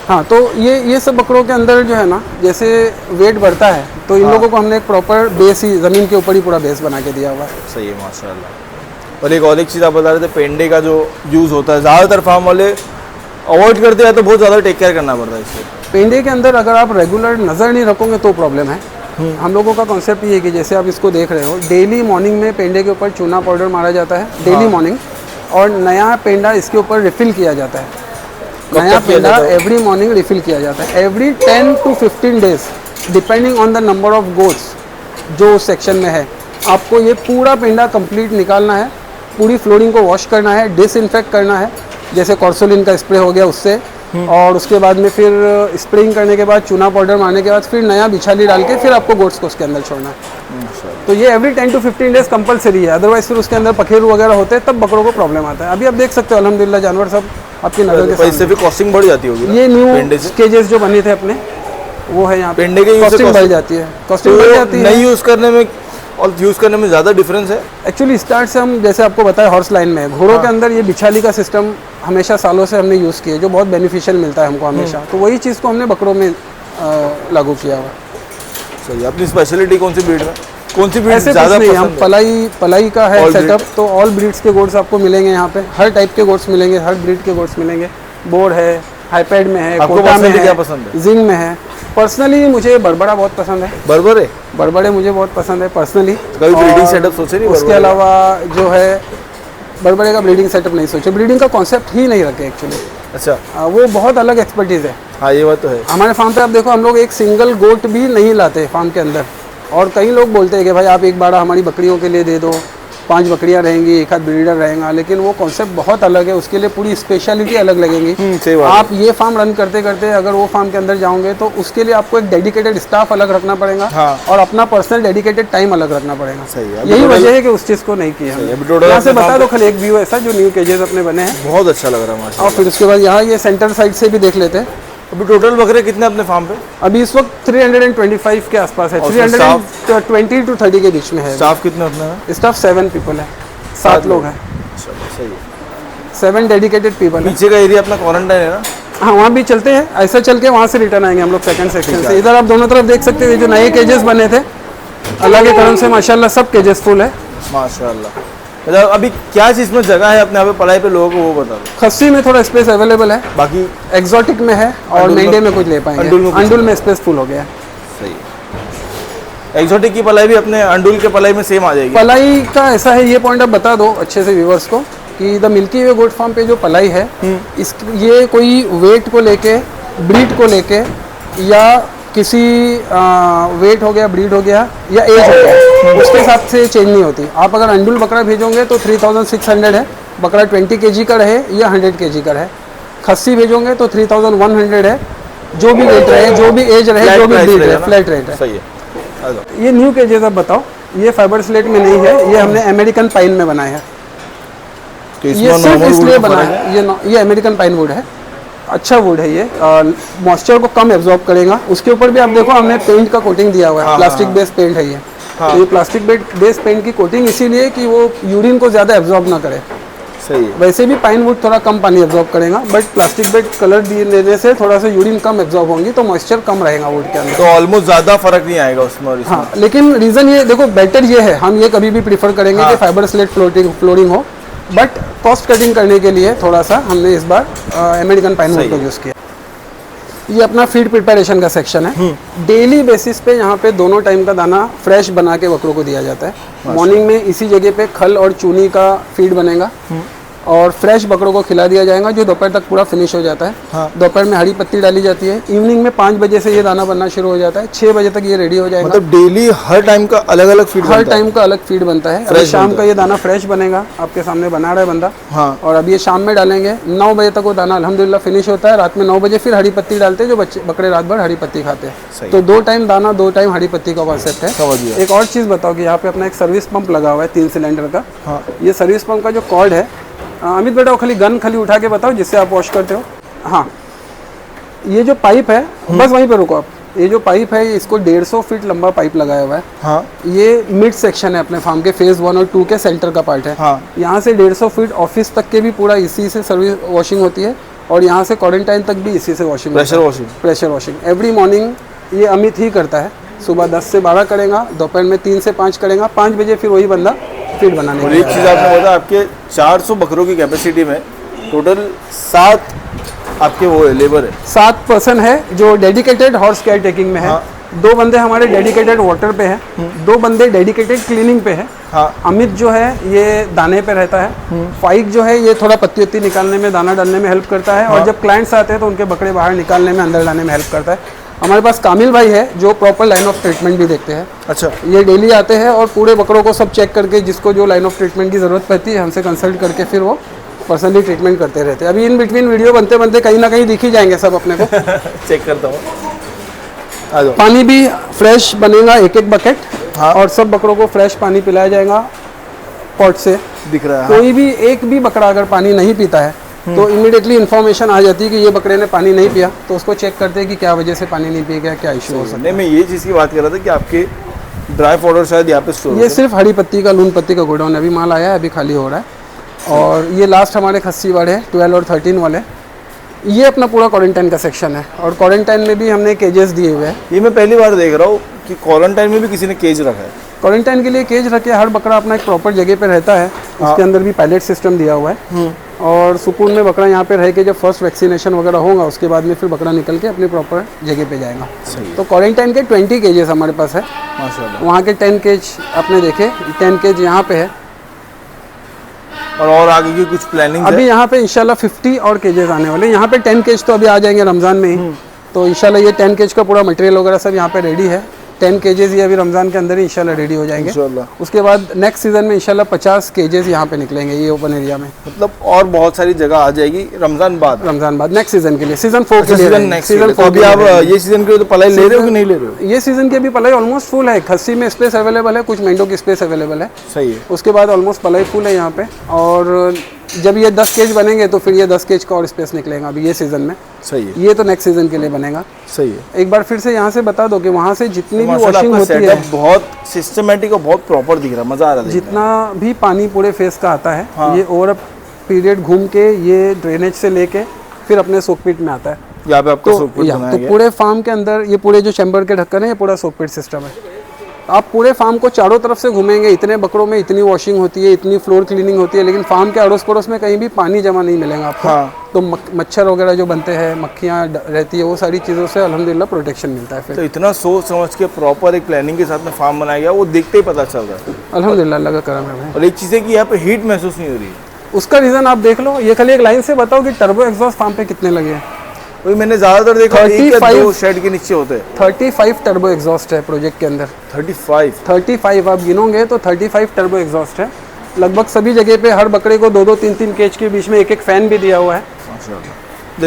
हाँ, तो ये सब बकरों के अंदर जो है ना जैसे वेट बढ़ता है तो इन लोगों को हमने एक प्रॉपर बेस ही ज़मीन के ऊपर ही पूरा बेस बना के दिया हुआ है। सही है माशाल्लाह। और एक और एक चीज़ आप बता रहे थे, पेंडे का जो यूज़ होता है ज़्यादातर फार्म वाले अवॉइड करते हैं तो बहुत ज़्यादा टेक केयर करना पड़ता है इससे। पेंडे के अंदर अगर आप रेगुलर नज़र नहीं रखोगे तो प्रॉब्लम है। हम लोगों का कॉन्सेप्ट ये है कि जैसे आप इसको देख रहे हो, डेली मॉर्निंग में पेंडे के ऊपर चूना पाउडर मारा जाता है डेली मॉर्निंग, और नया पेंडा इसके ऊपर रिफ़िल किया जाता है। नया पेंडा एवरी मॉर्निंग रिफ़िल किया जाता है। Every 10 to 15 days depending on the number of goats जो उस सेक्शन में है, आपको ये पूरा पेंडा कंप्लीट निकालना है। पूरी फ्लोरिंग को वॉश करना है, डिसइंफेक्ट करना है, जैसे कॉर्सोलिन का स्प्रे हो गया उससे, और उसके बाद में फिर स्प्रेइंग करने के बाद चूना पाउडर मारने के बाद फिर नया बिछाली डाल के फिर आपको गोट्स को उसके अंदर छोड़ना है। तो ये एवरी 10 to 15 डेज कंपलसरी है, अदरवाइज फिर उसके अंदर पखेरु वगैरह होते हैं, तब बकरों को प्रॉब्लम आता है। अभी आप देख सकते हो अल्हम्दुलिल्लाह जानवर सब आपकी नज़र के सामने। इससे भी कॉस्टिंग बढ़ जाती होगी ना? ये न्यू पेंडे से? केजेस जो बने थे अपने वो है यहाँ पे, पेंडे के use से कॉस्टिंग बढ़ costing- जाती है, कॉस्टिंग बढ़ जाती है। नहीं यूज़ करने में और यूज़ करने में ज़्यादा डिफरेंस है? एक्चुअली स्टार्ट से हम जैसे आपको बताया हॉर्स लाइन में घोड़ों के अंदर ये बिछाली का सिस्टम हमेशा सालों से हमने यूज़ किया, जो बहुत बेनिफिशियल मिलता है हमको हमेशा, तो वही चीज़ को हमने बकरों में लागू किया हुआ। सही। अपनी स्पेशलिटी कौन सी ब्रीड में, कौन सी ब्रीड ऐसे ज़्यादा कुछ नहीं, हम पसंद है? पलाई का है All सेटअप, तो ऑल ब्रीड्स के गोट्स आपको मिलेंगे यहाँ पे, हर टाइप के गोट्स मिलेंगे, हर ब्रीड के गोट्स मिलेंगे। बोर है, हाईपैड में है, आपको कोटा में पर्सनली है, क्या पसंद है? जिंग में है। पर्सनली मुझे बड़बड़ा बहुत पसंद है, बर्बर है? बड़बड़े मुझे बहुत पसंद है पर्सनली। कभी ब्रीडिंग सेटअप सोचे नहीं? उसके बड़बड़े का? अलावा जो है बड़बड़े का ब्रीडिंग सेटअप नहीं सोचे, ब्रीडिंग का कॉन्सेप्ट ही नहीं रखे एक्चुअली, अच्छा, वो बहुत अलग एक्सपर्टीज़ है। हाँ ये बात तो है। हमारे फार्म पे आप देखो हम लोग एक सिंगल गोट भी नहीं लाते फार्म के अंदर, और कई लोग बोलते हैं कि भाई आप एक बाड़ा हमारी बकरियों के लिए दे दो, 5 बकरियां रहेंगी, एक आध ब्रीडर रहेगा, लेकिन वो कॉन्सेप्ट बहुत अलग है, उसके लिए पूरी स्पेशलिटी अलग लगेंगी। सही बात आप ये फार्म रन करते करते अगर वो फार्म के अंदर जाओगे तो उसके लिए आपको एक डेडिकेटेड स्टाफ अलग रखना पड़ेगा, हाँ। और अपना पर्सनल डेडिकेटेड टाइम अलग रखना पड़ेगा। सही है। अभी यही total- वजह है कि उस चीज़ को नहीं किया सही है। हमने। अभी total यहाँ से अपने बता farm दो खाली एक व्यू ऐसा जो न्यू केजेस अपने बने हैं, बहुत अच्छा लग रहा है माशाल्लाह। और फिर उसके बाद यहाँ ये सेंटर साइड से भी देख लेते हैं। अभी टोटल बकरे कितने अपने फार्म पे? अभी इस वक्त 325 के आसपास है, और उसमें 320 to 30 के बीच में है। स्टाफ कितने अपने में? स्टाफ 7 पीपल है, 7 लोग हैं, चलो सही है। 7 डेडिकेटेड पीपल है। पीछे का एरिया अपना क्वारंटाइन है ना? हाँ वहाँ भी चलते हैं, ऐसा चल के वहाँ से रिटर्न आएंगे हम लोग सेकंड सेक्शन से। इधर आप दोनों तरफ देख सकते हो, ये जो नए केजेस बने थे अल्लाह के करम से माशाल्लाह सब केजेस फुल है। माशाल्लाह। मतलब अभी क्या चीज़ में जगह है अपने यहाँ पे पढ़ाई पे लोगों को, वो बता दो। खस्सी में थोड़ा स्पेस अवेलेबल है, बाकी एक्सोटिक में है, और अंडुल में- मेंढे में कुछ ले पाएंगे। अंडुल में कुछ अंडुल में स्पेस फुल हो गया है। सही है। एक्सोटिक की पलाई भी अपने अंडुल के पलाई में सेम आ जाएगी? पलाई का ऐसा है, ये पॉइंट आप बता दो अच्छे से व्यूवर्स को कि the milky way goat farm पे जो पलाई है, इस ये कोई वेट को लेके, ब्रीड को लेके, या किसी वेट हो गया, ब्रीड हो गया, या एज हो गया, उसके हिसाब से चेंज नहीं होती। आप अगर अंडुल बकरा भेजोगे तो 3600 है, बकरा 20 kg का रहे या 100 kg का रहे। खस्सी भेजोगे तो 3100 है, जो भी वेट रहे, जो भी एज रहे, जो भी ब्रीड रहे, फ्लैट रेट है। सही है। आ जाओ। ये न्यू केजेस अब बताओ, ये फाइबर स्लेट में नहीं है, ये हमने अमेरिकन पाइन में बनाया है। तो ये इसमें सिर्फ normal इसलिए wood का बना फर्क है, ये अमेरिकन पाइन वुड है, अच्छा वुड है ये, मॉइस्चर को कम एब्जॉर्ब करेगा। उसके ऊपर भी आप देखो हमने पेंट का कोटिंग दिया हुआ है, हाँ, प्लास्टिक हाँ। बेस्ड पेंट है ये। हाँ। तो ये प्लास्टिक बेस्ड पेंट की कोटिंग इसीलिए कि वो यूरिन को ज़्यादा एब्जॉर्ब ना करे। सही है। वैसे भी पाइन वुड थोड़ा कम पानी एब्जॉर्ब करेगा, बट प्लास्टिक बेड कलर देने से थोड़ा सा यूरिन कम एब्जॉर्ब होंगी, तो मॉइस्चर कम रहेगा वुड के अंदर। तो ऑलमोस्ट ज़्यादा फर्क नहीं आएगा उसमें और इसमें? हाँ, लेकिन रीज़न ये देखो बेटर ये है, हम ये कभी भी प्रीफर करेंगे हाँ। कि फाइबर स्लेट फ्लोरिंग हो, बट कॉस्ट कटिंग करने के लिए थोड़ा सा हमने इस बार अमेरिकन पाइन वुड सही को है। यूज़ किया। ये अपना फीड प्रिपरेशन का सेक्शन है। डेली बेसिस पे यहाँ पे दोनों टाइम का दाना फ्रेश बना के बकरों को दिया जाता है। मॉर्निंग में इसी जगह पे खल और चूनी का फीड बनेगा, और फ्रेश बकरों को खिला दिया जाएगा, जो दोपहर तक पूरा फिनिश हो जाता है। हाँ। दोपहर में हरी पत्ती डाली जाती है, इवनिंग में 5 बजे से ये दाना बनना शुरू हो जाता है, 6 बजे तक ये रेडी हो जाएगा। मतलब डेली हर टाइम का अलग अलग फीड हर टाइम का अलग फीड बनता है। अभी Fresh शाम बनता का ये दाना फ्रेश बनेगा, आपके सामने बना रहा है बंदा, हाँ। और अब ये शाम में डालेंगे। 9 बजे तक वो दाना अल्हम्दुलिल्लाह फिनिश होता है। रात में 9 बजे फिर हरी पत्ती डालते हैं, जो बकरे रात भर हरी पत्ती खाते हैं। सही। तो 2 टाइम दाना, 2 टाइम हरी पत्ती का कॉन्सेप्ट है। समझ गया। एक और चीज़ बताओ कि यहाँ पे अपना एक सर्विस पंप लगा हुआ है 3 सिलेंडर का। हाँ। ये सर्विस पंप का जो कॉर्ड है, अमित बेटा वो खाली गन खाली उठा के बताओ जिससे आप वॉश करते हो। हाँ, ये जो पाइप है, बस वहीं पे रुको आप। ये जो पाइप है, इसको 150 फीट लंबा पाइप लगाया हुआ है। हाँ। ये मिड सेक्शन है अपने फार्म के, फेज 1 और 2 के सेंटर का पार्ट है। हाँ। यहाँ से 150 फीट ऑफिस तक के भी पूरा इसी से सर्विस वॉशिंग होती है, और यहाँ से क्वारंटाइन तक भी इसी से washing, pressure washing every morning ये अमित ही करता है। सुबह 10 से 12 करेगा, दोपहर में 3 से 5 करेगा, 5 बजे फिर वही बंदा फीड बनाने और के एक लिए। चीज़ आपने बताया, आपके 400 बकरों की कैपेसिटी में टोटल 7 आपके वो है, लेबर है। 7 पर्सन है जो डेडिकेटेड हॉर्स केयर टेकिंग में है। हाँ। 2 बंदे हमारे डेडिकेटेड वाटर पे है, 2 बंदे डेडिकेटेड क्लीनिंग पे है। हाँ। अमित जो है ये दाने पे रहता है। फाइक जो है ये थोड़ा पत्ती वत्ती निकालने में, दाना डालने में हेल्प करता है। और जब क्लाइंट्स आते हैं तो उनके बकरे बाहर निकालने में, अंदर लाने में हेल्प करता है। हमारे पास कामिल भाई है जो प्रॉपर लाइन ऑफ ट्रीटमेंट भी देखते हैं। अच्छा। ये डेली आते हैं और पूरे बकरों को सब चेक करके, जिसको जो लाइन ऑफ ट्रीटमेंट की ज़रूरत पड़ती है हमसे कंसल्ट करके फिर वो पर्सनली ट्रीटमेंट करते रहते हैं। अभी इन बिटवीन वीडियो बनते बनते कहीं ना कहीं दिख ही जाएंगे सब अपने को। चेक करता हूँ। आ जाओ। पानी भी फ्रेश बनेगा, एक एक बकेट। हाँ। और सब बकरों को फ्रेश पानी पिलाया जाएगा पॉट से। दिख रहा है। कोई भी एक भी बकरा अगर पानी नहीं पीता है तो इमीडिएटली इन्फॉर्मेशन आ जाती है कि ये बकरे ने पानी नहीं पिया, तो उसको चेक करते हैं कि क्या वजह से पानी नहीं पी गया, क्या इशू हो सकता है। मैं ये चीज़ की बात कर रहा था कि आपके ड्राई पाउडर शायद यहाँ पे स्टोर ये सिर्फ हरी पत्ती का, लून पत्ती का गोडाउन है, अभी माल आया है, अभी खाली हो रहा है। और ये लास्ट हमारे खस्सी वाले हैं 12 और 13 वाले। ये अपना पूरा क्वारंटाइन का सेक्शन है और क्वारंटाइन में भी हमने केजेस दिए हुए हैं। ये मैं पहली बार देख रहा हूँ कि क्वारंटाइन में भी किसी ने केज रखा है। क्वारंटाइन के लिए केज रखे, हर बकरा अपना एक प्रॉपर जगह पे रहता है। उसके अंदर भी पैलेट सिस्टम दिया हुआ है और सुकून में बकरा यहाँ पे रह के जब फर्स्ट वैक्सीनेशन वगैरह होगा उसके बाद में फिर बकरा निकल के अपनी प्रॉपर जगह पे जाएगा। सही है। तो क्वारंटाइन के 20 केजेस हमारे पास है। माशाल्लाह। वहाँ के 10 केज आपने देखे, 10 केज यहाँ पे है और आगे की कुछ प्लानिंग अभी यहाँ पे इंशाल्लाह 50 और केजेस आने वाले हैं। यहाँ पे 10 केज तो अभी आ जाएंगे रमज़ान में ही, तो इंशाल्लाह ये 10 केज का पूरा मटेरियल वगैरह सब यहाँ पे रेडी है। 10 केजेस ये अभी रमज़ान के अंदर ही इंशाल्लाह रेडी हो जाएंगे। इंशाल्लाह। उसके बाद नेक्स्ट सीजन में इंशाल्लाह 50 केजेस यहाँ पे निकलेंगे ये ओपन एरिया में। मतलब और बहुत सारी जगह आ जाएगी रमज़ान बाद नेक्स्ट सीजन के लिए, सीजन 4 के लिए। सीजन 4 भी आप ये सीजन के लिए तो पलाई ले रहे हो कि नहीं ले रहे हो? ये सीजन की अभी पलाई ऑलमोस्ट फुल है। खस्सी में स्पेस अवेलेबल है, कुछ मेंढों की स्पेस अवेलेबल है। सही है। उसके बाद ऑलमोस्ट पलाई फुल है यहाँ पे। और जब ये 10 केज बनेंगे तो फिर ये 10 केज का और स्पेस निकलेगा अभी ये सीजन में। सही है। ये तो नेक्स्ट सीजन के लिए बनेगा। सही है। एक बार फिर से यहाँ से बता दो कि वहाँ से जितनी भी माशाल्लाह वॉशिंग आपका होती है, सेटअप बहुत सिस्टमेटिक और बहुत प्रॉपर दिख रहा है, मजा आ रहा है। जितना भी पानी पूरे फेस का आता है हाँ। ये ओवर पीरियड घूम के ये ड्रेनेज से लेके फिर अपने सोकपिट में आता है। यहाँ पे आपका तो, सोकपिट बनाया तो गया। पूरे फार्म के अंदर ये पूरे जो चैम्बर के ढक्कन है ये पूरा सोकपिट सिस्टम है। आप पूरे फार्म को चारों तरफ से घूमेंगे, इतने बकरों में इतनी वॉशिंग होती है, इतनी फ्लोर क्लीनिंग होती है, लेकिन फार्म के अड़ोस पड़ोस में कहीं भी पानी जमा नहीं मिलेगा आपको। हाँ। तो मच्छर वगैरह जो बनते हैं, मक्खियाँ रहती है, वो सारी चीज़ों से अल्हम्दुलिल्लाह प्रोटेक्शन मिलता है। तो फिर इतना सोच समझ के प्रॉपर एक प्लानिंग के साथ में फार्म बनाया गया, वो देखते ही पता चल रहा है। अल्हम्दुलिल्लाह अल्लाह का करम है भाई। और एक चीज़ है कि यहाँ पे हीट महसूस नहीं हो रही है। उसका रीज़न आप देख लो। ये खाली एक लाइन से बताओ कि टर्बो एग्जॉस्ट फार्म पे कितने लगे हैं। वही मैंने ज़्यादातर देखा 1 शेड के नीचे होते हैं। 35 टर्बो एग्जॉस्ट है प्रोजेक्ट के अंदर। 35 आप गिनोगे तो 35 टर्बो एग्जॉस्ट है। लगभग सभी जगह पे हर बकरे को 2-2 3-3 केज के बीच में एक फैन भी दिया हुआ है।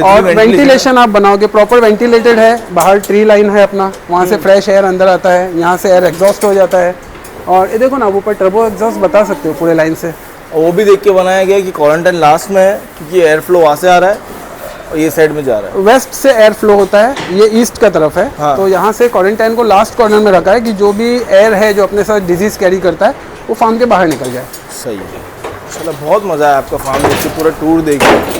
और वेंटिलेशन आप बनाओगे, प्रॉपर वेंटिलेटेड है। बाहर ट्री लाइन है अपना, वहाँ से फ्रेश एयर अंदर आता है, यहाँ से एयर एग्जॉस्ट हो जाता है। और ये देखो ना, आप ऊपर टर्बो एग्जॉस्ट बता सकते हो पूरे लाइन से। वो भी देख के बनाया गया कि क्वारंटाइन लास्ट में है, क्योंकि एयर फ्लो वहाँ से आ रहा है और ये साइड में जा रहा है। वेस्ट से एयर फ्लो होता है, ये ईस्ट का तरफ है। हाँ। तो यहाँ से क्वारंटाइन को लास्ट कॉर्नर में रखा है कि जो भी एयर है जो अपने साथ डिजीज कैरी करता है वो फार्म के बाहर निकल जाए। सही है। चलो बहुत मज़ा आया आपका फार्म देख के, पूरा टूर देख के।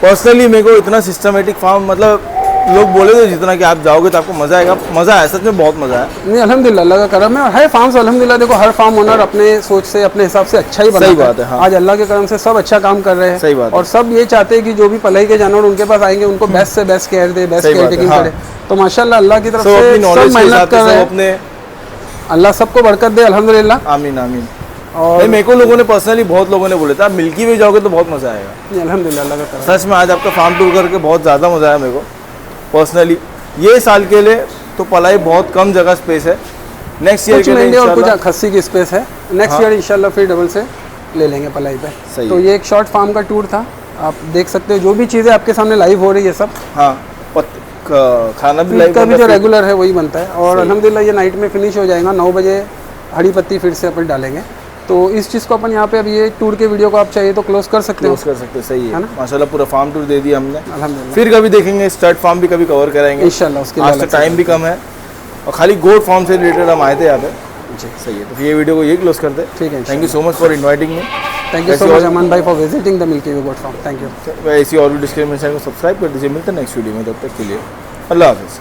पर्सनली मेरे को इतना सिस्टमेटिक फार्म, मतलब लोग बोले थे जितना कि आप जाओगे तो आपको मज़ा आएगा, मज़ा आया, सच में बहुत मज़ा आया। नहीं अल्हम्दुलिल्लाह अल्लाह का करम है। और है फार्म्स अल्हम्दुलिल्लाह, देखो हर फार्म ओनर अपने सोच से अपने हिसाब से अच्छा ही बनाता है। सही बात है, हाँ। आज अल्लाह के करम से सब अच्छा काम कर रहे हैं। सही बात है। और सब ये चाहते हैं कि जो भी पलाई के जानवर उनके पास आएंगे उनको बेस्ट से बेस्ट केयर दे, बेस्ट केयर टेकिंग करे। तो माशाल्लाह अल्लाह की तरफ से सब मेहनत कर रहे हैं। अल्लाह सबको बरकत दे अल्हम्दुलिल्लाह। आमीन आमीन। और मेरे को लोगों ने पर्सनली, बहुत लोगों ने बोले था आप मिल्की वे जाओगे तो बहुत मज़ा आएगा। अल्हम्दुलिल्लाह अल्लाह का करम। सच में आज आपका फार्म टूर करके बहुत ज़्यादा मज़ा आया मेरे को पर्सनली। ये साल के लिए तो पलाई बहुत कम जगह स्पेस है। नेक्स्ट ईयर के लिए और कुछ खस्सी की स्पेस है। नेक्स्ट ईयर इंशाल्लाह फिर डबल से ले लेंगे पलाई पे। सही तो ये एक शॉर्ट फार्म का टूर था, आप देख सकते हो जो भी चीज़ें आपके सामने लाइव हो रही है सब। हाँ, खाना भी लाइव का भी जो रेगुलर है वही बनता है। और अल्हम्दुलिल्लाह ये नाइट में फिनिश हो जाएगा। 9 बजे हरी पत्ती फिर से अपन डालेंगे। तो इस चीज़ को अपन यहाँ पे अभी ये टूर के वीडियो को आप चाहिए तो क्लोज कर सकते हो। सही है ना। माशाल्लाह पूरा फार्म टूर दे दिया हमने। अल्हम्दुलिल्लाह। फिर कभी देखेंगे, स्टर्ट फार्म भी कभी कवर कराएंगे इंशाल्लाह। उसके आज तो टाइम भी कम है और खाली गोट फार्म से रिलेटेड हम आए थे यहाँ पे। जी सही है। तो फिर ये वीडियो को ये क्लोज करते हैं। ठीक है। Thank you so much for inviting me. Thank you so much Aman भाई for visiting the milky way goat farm. Thank you. ऐसी और भी डिस्क्रिप्शन को सब्सक्राइब कर दीजिए। मिलते हैं नेक्स्ट वीडियो में, तब तक के लिए अल्लाह हाफिज़।